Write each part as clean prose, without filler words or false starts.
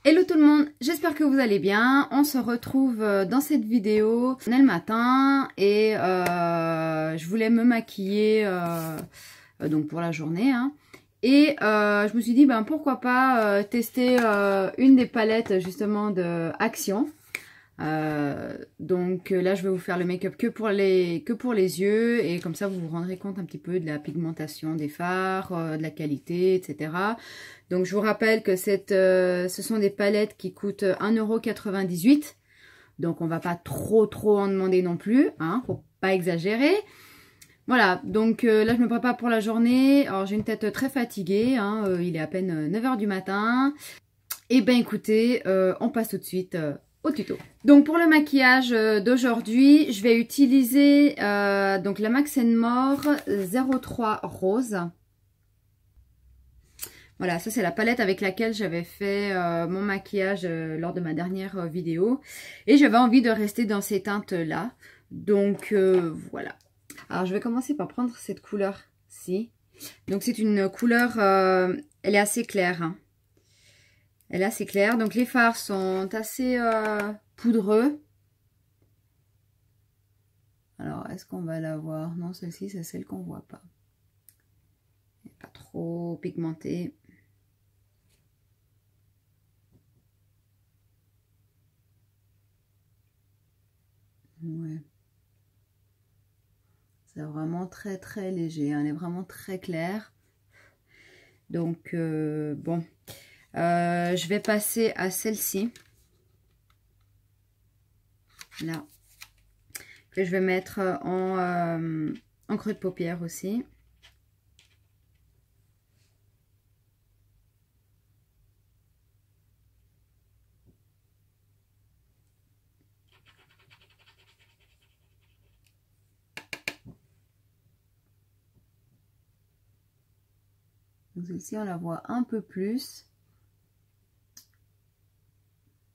Hello tout le monde, j'espère que vous allez bien. On se retrouve dans cette vidéo. On est le matin et je voulais me maquiller donc pour la journée. Hein. Et je me suis dit pourquoi pas tester une des palettes justement de Action. Donc là je vais vous faire le make-up que pour les yeux et comme ça vous vous rendrez compte un petit peu de la pigmentation des fards, de la qualité, etc. Donc je vous rappelle que ce sont des palettes qui coûtent 1,98 €. Donc on va pas trop en demander non plus, hein, faut pas exagérer. Voilà, donc là je me prépare pour la journée. Alors j'ai une tête très fatiguée, hein, il est à peine 9 h du matin. Et ben écoutez, on passe tout de suite au tuto. Donc pour le maquillage d'aujourd'hui, je vais utiliser donc la Max More 03 Rose. Voilà, ça c'est la palette avec laquelle j'avais fait mon maquillage lors de ma dernière vidéo. Et j'avais envie de rester dans ces teintes-là. Donc voilà. Alors je vais commencer par prendre cette couleur-ci. Donc c'est une couleur, elle est assez claire. Hein. Elle est assez claire. Donc les fards sont assez poudreux. Alors est-ce qu'on va la voir? Non, celle-ci c'est celle qu'on voit pas. Elle n'est pas trop pigmentée. Ouais. C'est vraiment très léger, hein. Elle est vraiment très claire. Donc bon, je vais passer à celle-ci. Là. Que je vais mettre en creux de paupière aussi. Donc celle-ci, on la voit un peu plus.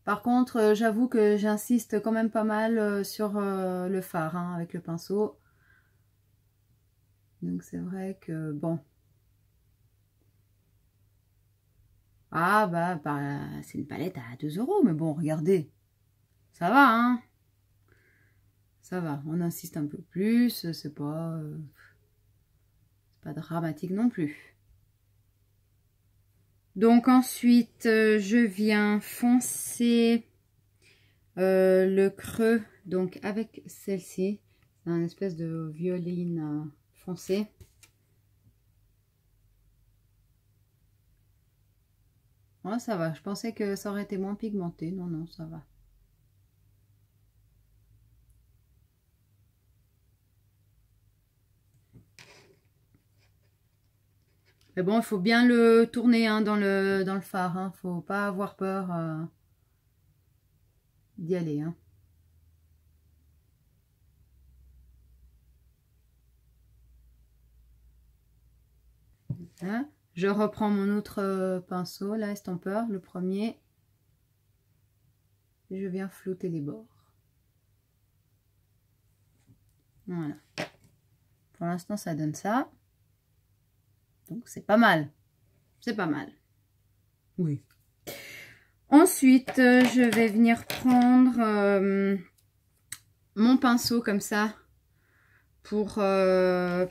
Par contre, j'avoue que j'insiste quand même pas mal sur le fard, hein, avec le pinceau. Donc c'est vrai que, bon. Ah c'est une palette à 2 €, mais bon, regardez. Ça va, hein. Ça va, on insiste un peu plus, c'est pas dramatique non plus. Donc ensuite, je viens foncer le creux, donc avec celle-ci. C'est un espèce de violine foncé. Ouais, ça va, je pensais que ça aurait été moins pigmenté. Non, non, ça va. Mais bon, il faut bien le tourner hein, dans le fard. Hein. Faut pas avoir peur d'y aller. Hein. Voilà. Je reprends mon autre pinceau, là, estompeur, le premier. Et je viens flouter les bords. Voilà. Pour l'instant, ça donne ça. Donc, c'est pas mal. C'est pas mal. Oui. Ensuite, je vais venir prendre mon pinceau comme ça pour la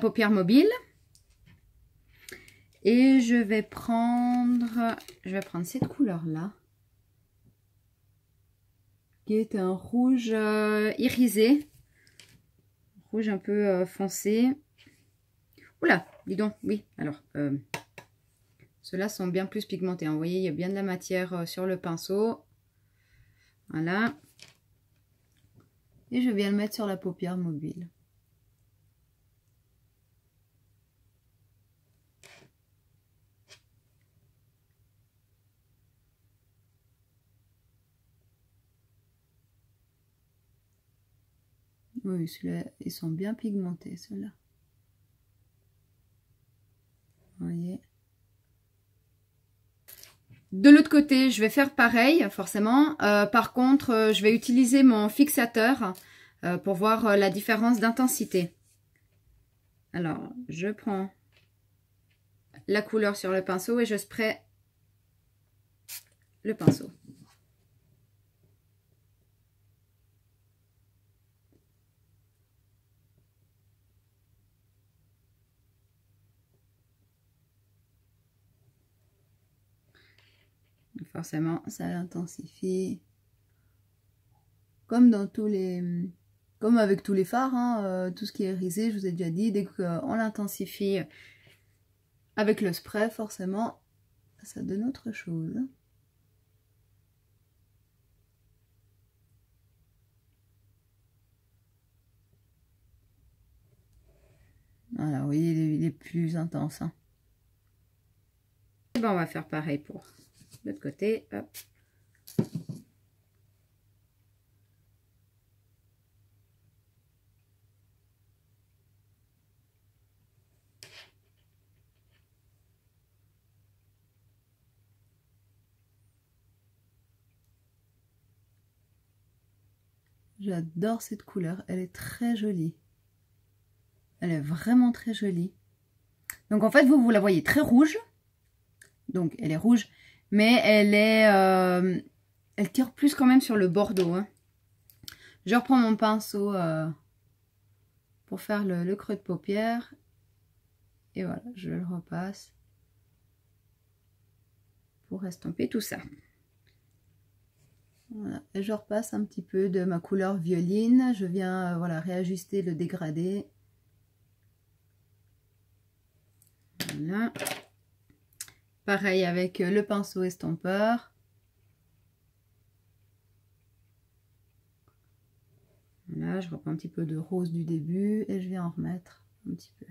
paupière mobile. Et je vais prendre cette couleur-là. Qui est un rouge irisé. Rouge un peu foncé. Oula, dis donc, oui, alors, ceux-là sont bien plus pigmentés. Hein. Vous voyez, il y a bien de la matière sur le pinceau. Voilà. Et je viens le mettre sur la paupière mobile. Oui, ceux-là, ils sont bien pigmentés, ceux-là. Vous voyez. De l'autre côté, je vais faire pareil, forcément. Par contre, je vais utiliser mon fixateur pour voir la différence d'intensité. Alors, je prends la couleur sur le pinceau et je spray le pinceau. Forcément, ça intensifie. Comme dans tous les... Comme avec tous les fards, hein, tout ce qui est irisé, je vous ai déjà dit, dès qu'on l'intensifie avec le spray, forcément, ça donne autre chose. Voilà, vous voyez, il est plus intense. Hein. Et ben, on va faire pareil pour l'autre côté. Hop. J'adore cette couleur, elle est très jolie. Elle est vraiment très jolie. Donc en fait, vous la voyez très rouge. Donc elle est rouge, mais elle est... elle tire plus quand même sur le bordeaux. Hein. Je reprends mon pinceau pour faire le creux de paupière. Et voilà, je le repasse pour estomper tout ça. Voilà. Et je repasse un petit peu de ma couleur violine. Je viens voilà, réajuster le dégradé. Voilà. Pareil avec le pinceau estompeur. Voilà, je reprends un petit peu de rose du début et je viens en remettre un petit peu.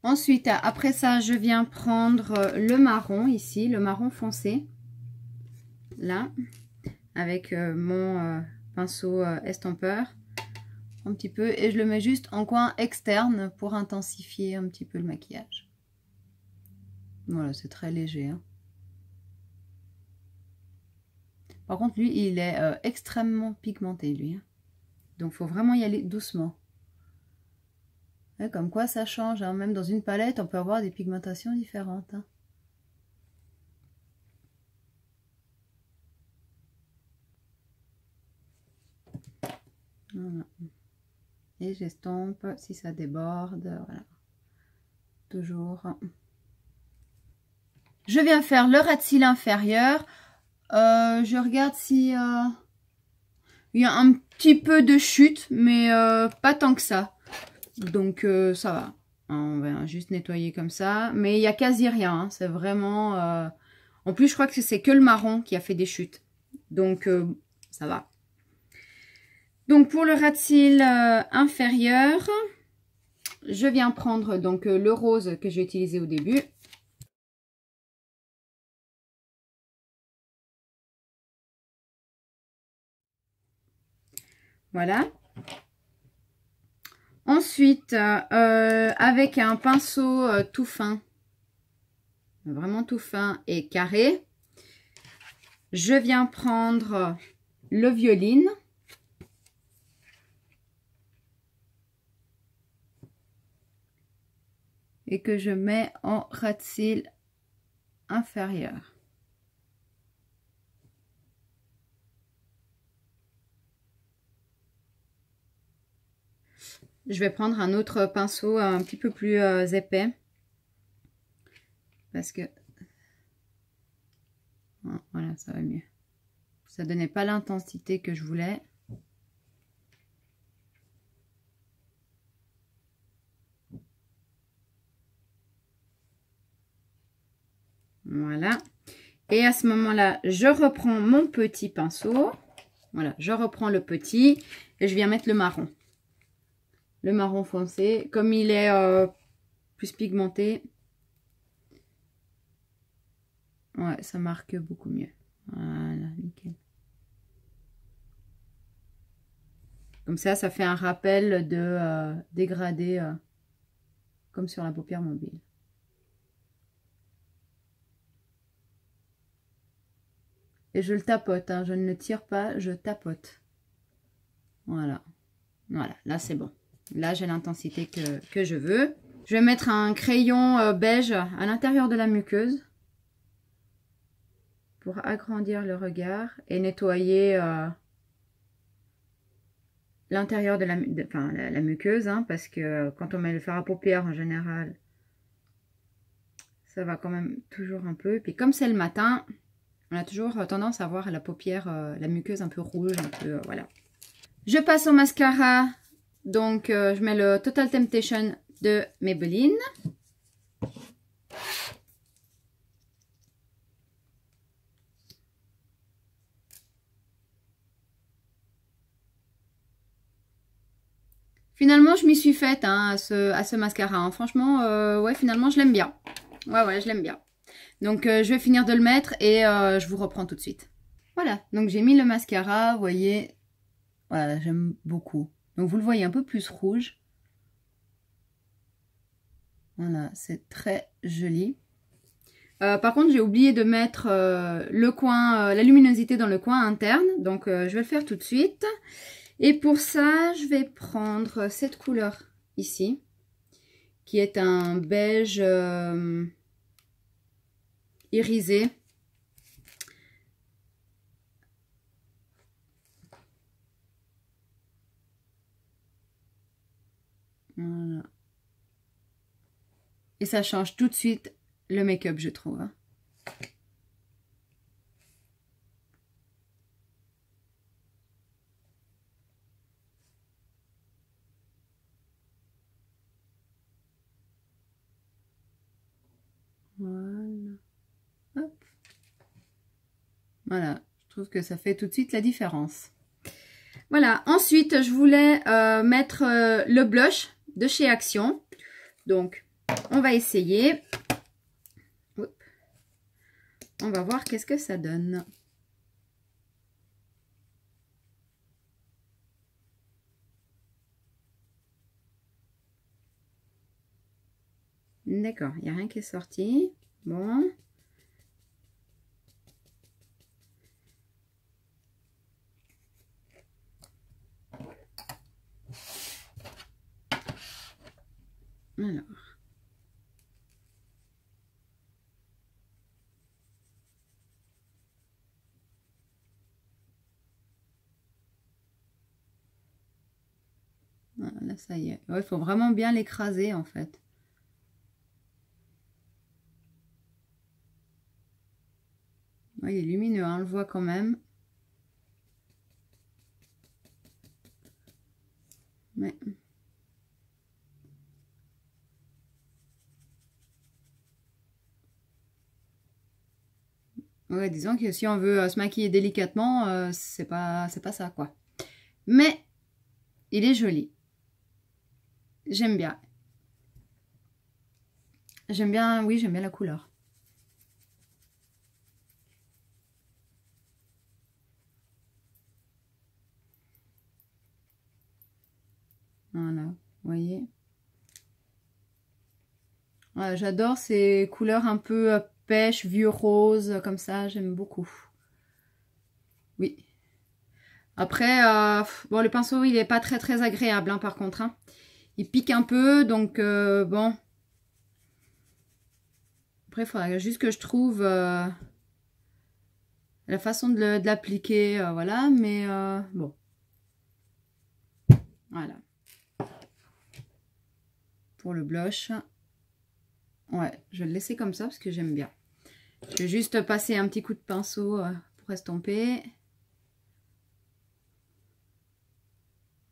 Ensuite, après ça, je viens prendre le marron ici, le marron foncé. Là, avec mon pinceau estompeur. Un petit peu. Et je le mets juste en coin externe pour intensifier un petit peu le maquillage. Voilà, c'est très léger. Hein. Par contre, lui, il est extrêmement pigmenté, lui. Hein. Donc, il faut vraiment y aller doucement. Et comme quoi, ça change. Hein. Même dans une palette, on peut avoir des pigmentations différentes. Hein. Voilà. Et j'estompe si ça déborde. Voilà. Toujours. Je viens faire le ras de cils inférieur. Je regarde si il y a un petit peu de chute, mais pas tant que ça. Donc ça va. On va juste nettoyer comme ça. Mais il n'y a quasi rien. Hein. C'est vraiment... En plus, je crois que c'est que le marron qui a fait des chutes. Donc ça va. Donc pour le ras de cils inférieur, je viens prendre donc le rose que j'ai utilisé au début. Voilà. Ensuite, avec un pinceau tout fin, vraiment tout fin et carré, je viens prendre le violine. Et que je mets en ras de cils inférieur. Je vais prendre un autre pinceau un petit peu plus épais. Parce que... Voilà, ça va mieux. Ça donnait pas l'intensité que je voulais. Voilà. Et à ce moment-là, je reprends mon petit pinceau. Voilà, je reprends le petit et je viens mettre le marron. Le marron foncé. Comme il est plus pigmenté, ouais, ça marque beaucoup mieux. Voilà, nickel. Comme ça fait un rappel de dégradé comme sur la paupière mobile. Et je le tapote, hein, je ne le tire pas, je tapote. Voilà. Voilà, là c'est bon. Là j'ai l'intensité que je veux. Je vais mettre un crayon beige à l'intérieur de la muqueuse pour agrandir le regard et nettoyer l'intérieur de la muqueuse, hein, parce que quand on met le fard à paupières en général, ça va quand même toujours un peu. Et puis comme c'est le matin, on a toujours tendance à voir la paupière, la muqueuse un peu rouge, un peu, voilà. Je passe au mascara, donc je mets le Total Temptation de Maybelline. Finalement, je m'y suis faite hein, à ce mascara. Hein. Franchement, ouais, finalement, je l'aime bien. Ouais, je l'aime bien. Donc, je vais finir de le mettre et je vous reprends tout de suite. Voilà, donc j'ai mis le mascara, vous voyez. Voilà, j'aime beaucoup. Donc, vous le voyez un peu plus rouge. Voilà, c'est très joli. Par contre, j'ai oublié de mettre le coin, la luminosité dans le coin interne. Donc, je vais le faire tout de suite. Et pour ça, je vais prendre cette couleur ici, qui est un beige irisé. Voilà. Et ça change tout de suite le make-up, je trouve. Voilà. Hop. Voilà, je trouve que ça fait tout de suite la différence. Voilà, ensuite, je voulais mettre le blush de chez Action. Donc, on va essayer. On va voir qu'est-ce que ça donne. D'accord, il n'y a rien qui est sorti. Bon. Alors. Voilà, ça y est. Il faut vraiment bien l'écraser en fait. Ouais, il est lumineux, hein, on le voit quand même. Mais... ouais, disons que si on veut se maquiller délicatement, c'est pas ça, quoi. Mais, il est joli. J'aime bien. J'aime bien, oui, j'aime bien la couleur. Voilà, vous voyez. Voilà, j'adore ces couleurs un peu pêche, vieux rose, comme ça, j'aime beaucoup. Oui. Après, bon, le pinceau, il est pas très agréable, hein, par contre. Hein. Il pique un peu, donc bon. Après, il faudra juste que je trouve la façon de l'appliquer, voilà. Mais bon. Voilà. Pour le blush. Ouais, je vais le laisser comme ça parce que j'aime bien. Je vais juste passer un petit coup de pinceau pour estomper.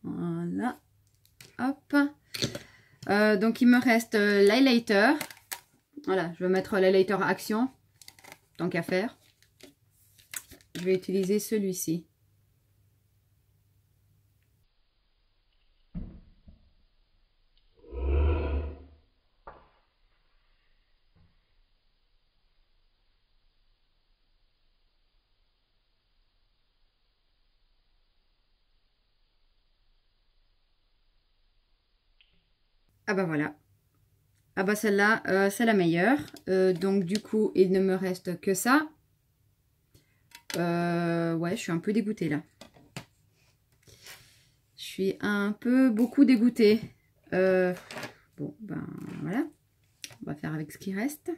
Voilà. Hop. Donc, il me reste l'highlighter. Voilà, je vais mettre l'highlighter Action. Tant qu'à faire. Je vais utiliser celui-ci. Ah bah voilà. Ah bah celle-là, c'est la meilleure. Donc du coup, il ne me reste que ça. Ouais, je suis un peu dégoûtée là. Je suis un peu beaucoup dégoûtée. Bon, ben voilà. On va faire avec ce qui reste.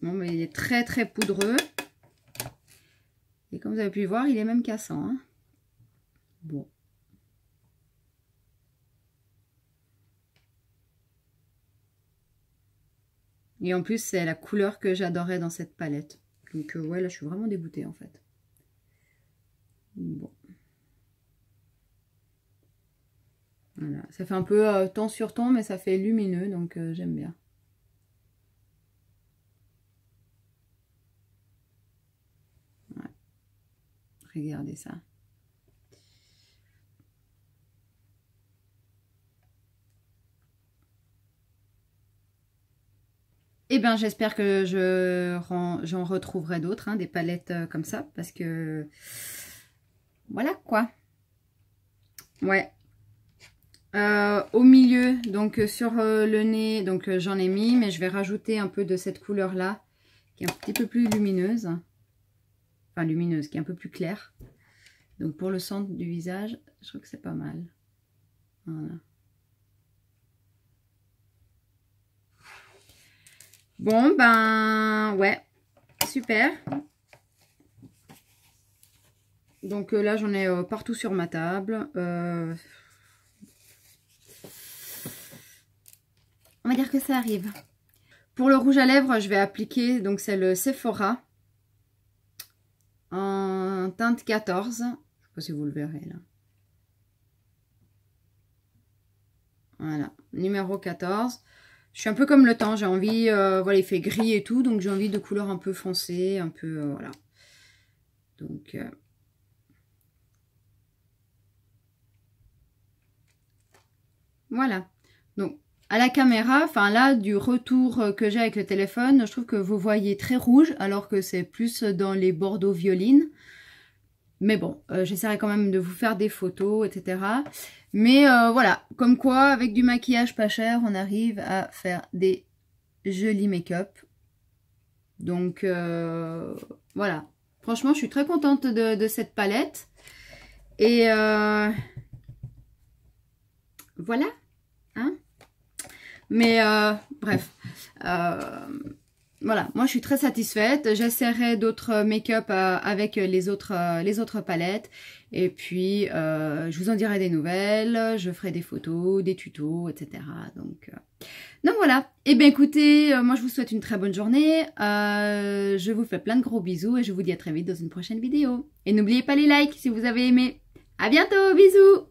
Bon, mais il est très très poudreux. Et comme vous avez pu voir, il est même cassant. Hein. Bon. Et en plus, c'est la couleur que j'adorais dans cette palette. Donc ouais, là, je suis vraiment dégoûtée en fait. Bon. Voilà. Ça fait un peu ton sur ton, mais ça fait lumineux, donc j'aime bien. Ouais. Regardez ça. Eh bien, j'espère que j'en retrouverai d'autres, hein, des palettes comme ça, parce que voilà quoi. Ouais. Au milieu, donc sur le nez, donc j'en ai mis, mais je vais rajouter un peu de cette couleur-là, qui est un petit peu plus lumineuse. Enfin, lumineuse, qui est un peu plus claire. Donc pour le centre du visage, je trouve que c'est pas mal. Voilà. Bon, ben, ouais, super. Donc là, j'en ai partout sur ma table. On va dire que ça arrive. Pour le rouge à lèvres, je vais appliquer, donc c'est le Sephora en teinte 14. Je ne sais pas si vous le verrez là. Voilà, numéro 14. Je suis un peu comme le temps, j'ai envie, voilà, il fait gris et tout, donc j'ai envie de couleurs un peu foncées, un peu, voilà. Donc, voilà. Donc, à la caméra, enfin là, du retour que j'ai avec le téléphone, je trouve que vous voyez très rouge, alors que c'est plus dans les bordeaux violines. Mais bon, j'essaierai quand même de vous faire des photos, etc. Mais voilà, comme quoi, avec du maquillage pas cher, on arrive à faire des jolis make-up. Donc, voilà. Franchement, je suis très contente de cette palette. Et voilà. Hein? Mais bref. Voilà, moi je suis très satisfaite. J'essaierai d'autres make-up avec les autres palettes. Et puis, je vous en dirai des nouvelles. Je ferai des photos, des tutos, etc. Donc voilà. Et bien écoutez, moi je vous souhaite une très bonne journée. Je vous fais plein de gros bisous et je vous dis à très vite dans une prochaine vidéo. Et n'oubliez pas les likes si vous avez aimé. À bientôt, bisous!